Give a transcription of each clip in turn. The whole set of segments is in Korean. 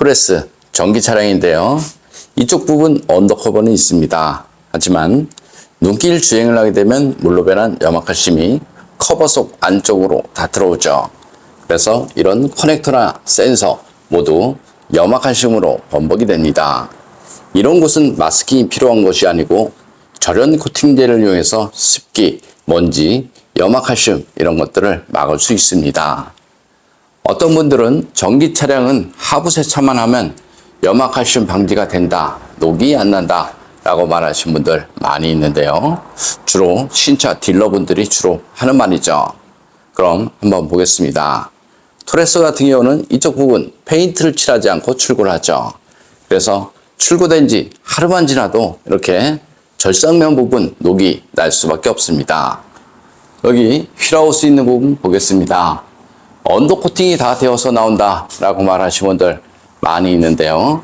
토레스 전기 차량인데요. 이쪽 부분 언더커버는 있습니다. 하지만 눈길 주행을 하게 되면 물로 변한 염화칼슘이 커버 속 안쪽으로 다 들어오죠. 그래서 이런 커넥터나 센서 모두 염화칼슘으로 범벅이 됩니다. 이런 곳은 마스킹이 필요한 것이 아니고 절연 코팅제를 이용해서 습기, 먼지, 염화칼슘 이런 것들을 막을 수 있습니다. 어떤 분들은 전기 차량은 하부 세차만 하면 염화칼슘 방지가 된다, 녹이 안 난다 라고 말하시는 분들 많이 있는데요. 주로 신차 딜러분들이 주로 하는 말이죠. 그럼 한번 보겠습니다. 토레스 같은 경우는 이쪽 부분 페인트를 칠하지 않고 출고를 하죠. 그래서 출고된 지 하루만 지나도 이렇게 절삭면 부분 녹이 날 수밖에 없습니다. 여기 휠하우스 있는 부분 보겠습니다. 언더코팅이 다 되어서 나온다 라고 말하시는 분들 많이 있는데요.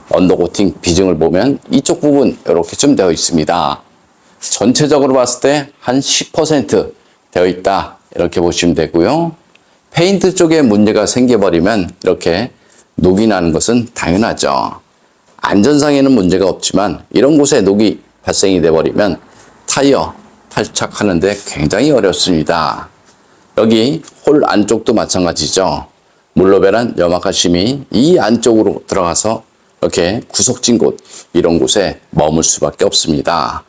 언더코팅 비중을 보면 이쪽 부분 이렇게 좀 되어 있습니다. 전체적으로 봤을 때 한 10% 되어 있다 이렇게 보시면 되고요. 페인트 쪽에 문제가 생겨버리면 이렇게 녹이 나는 것은 당연하죠. 안전상에는 문제가 없지만 이런 곳에 녹이 발생이 돼버리면 타이어 탈착하는데 굉장히 어렵습니다. 여기 홀 안쪽도 마찬가지죠. 물로 변한 염화칼슘이 이 안쪽으로 들어가서 이렇게 구석진 곳 이런 곳에 머물 수밖에 없습니다.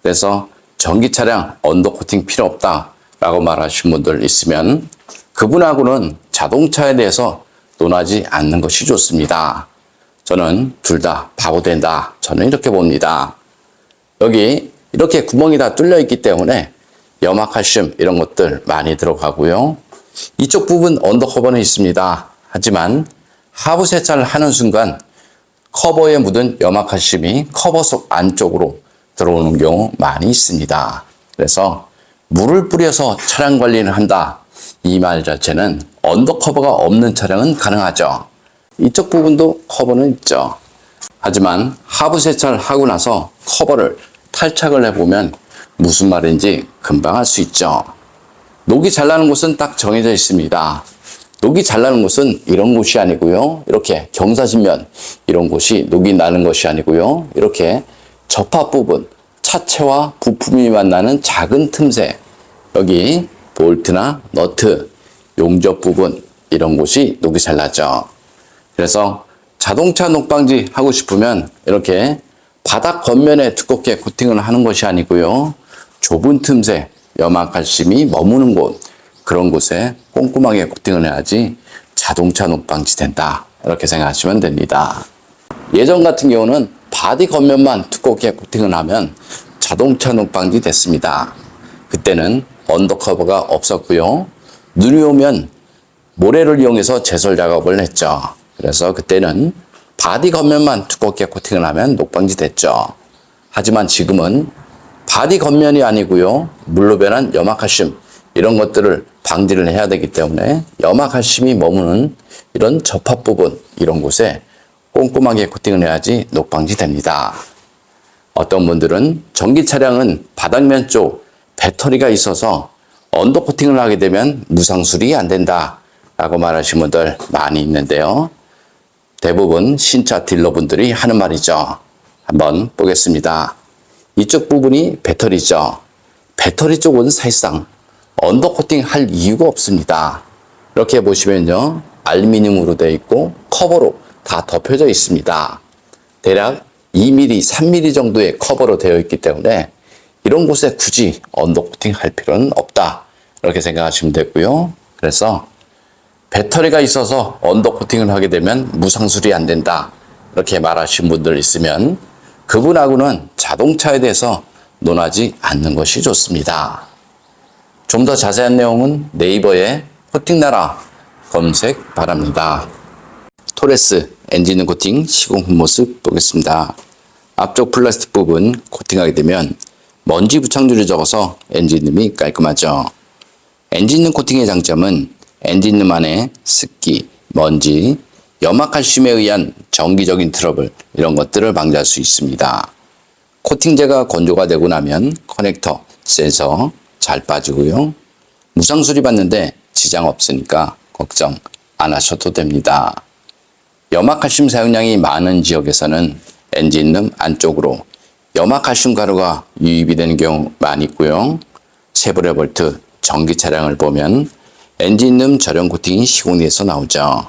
그래서 전기 차량 언더코팅 필요 없다 라고 말하시는 분들 있으면 그분하고는 자동차에 대해서 논하지 않는 것이 좋습니다. 저는 둘 다 바보 된다. 저는 이렇게 봅니다. 여기 이렇게 구멍이 다 뚫려 있기 때문에 염화칼슘 이런 것들 많이 들어가고요. 이쪽 부분 언더커버는 있습니다. 하지만 하부 세차를 하는 순간 커버에 묻은 염화칼슘이 커버 속 안쪽으로 들어오는 경우 많이 있습니다. 그래서 물을 뿌려서 차량 관리를 한다. 이 말 자체는 언더커버가 없는 차량은 가능하죠. 이쪽 부분도 커버는 있죠. 하지만 하부 세차를 하고 나서 커버를 탈착을 해보면 무슨 말인지 금방 알 수 있죠. 녹이 잘 나는 곳은 딱 정해져 있습니다. 녹이 잘 나는 곳은 이런 곳이 아니고요. 이렇게 경사진면 이런 곳이 녹이 나는 것이 아니고요. 이렇게 접합 부분, 차체와 부품이 만나는 작은 틈새, 여기 볼트나 너트, 용접 부분 이런 곳이 녹이 잘 나죠. 그래서 자동차 녹방지 하고 싶으면 이렇게 바닥 겉면에 두껍게 코팅을 하는 것이 아니고요. 좁은 틈새, 염화칼슘이 머무는 곳, 그런 곳에 꼼꼼하게 코팅을 해야지 자동차 녹방지 된다. 이렇게 생각하시면 됩니다. 예전 같은 경우는 바디 겉면만 두껍게 코팅을 하면 자동차 녹방지 됐습니다. 그때는 언더커버가 없었고요. 눈이 오면 모래를 이용해서 제설 작업을 했죠. 그래서 그때는 바디 겉면만 두껍게 코팅을 하면 녹방지 됐죠. 하지만 지금은 바디 겉면이 아니고요. 물로 변한 염화칼슘 이런 것들을 방지를 해야 되기 때문에 염화칼슘이 머무는 이런 접합 부분 이런 곳에 꼼꼼하게 코팅을 해야지 녹방지 됩니다. 어떤 분들은 전기 차량은 바닥면 쪽 배터리가 있어서 언더코팅을 하게 되면 무상수리 안 된다 라고 말하시는 분들 많이 있는데요. 대부분 신차 딜러분들이 하는 말이죠. 한번 보겠습니다. 이쪽 부분이 배터리죠. 배터리 쪽은 사실상 언더코팅 할 이유가 없습니다. 이렇게 보시면요. 알루미늄으로 되어 있고 커버로 다 덮여져 있습니다. 대략 2mm, 3mm 정도의 커버로 되어 있기 때문에 이런 곳에 굳이 언더코팅 할 필요는 없다. 이렇게 생각하시면 되고요. 그래서 배터리가 있어서 언더코팅을 하게 되면 무상수리 안 된다. 이렇게 말하신 분들 있으면 그분하고는 자동차에 대해서 논하지 않는 것이 좋습니다. 좀 더 자세한 내용은 네이버에 코팅나라 검색 바랍니다. 토레스 엔진 코팅 시공 모습 보겠습니다. 앞쪽 플라스틱 부분 코팅하게 되면 먼지 부착률이 적어서 엔진음이 깔끔하죠. 엔진음 코팅의 장점은 엔진음 안에 습기, 먼지, 염화칼슘에 의한 정기적인 트러블 이런 것들을 방지할 수 있습니다. 코팅제가 건조가 되고 나면 커넥터, 센서 잘 빠지고요. 무상 수리 받는데 지장 없으니까 걱정 안 하셔도 됩니다. 염화칼슘 사용량이 많은 지역에서는 엔진룸 안쪽으로 염화칼슘 가루가 유입이 되는 경우 많이 있고요. 쉐보레 볼트 전기 차량을 보면 엔진룸 절연 코팅이 시공이 돼서 나오죠.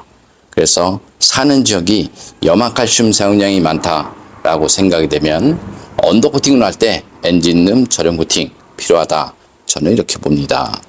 그래서 사는 지역이 염화칼슘 사용량이 많다라고 생각이 되면 언더코팅을 할 때 엔진룸 절연 코팅 필요하다. 저는 이렇게 봅니다.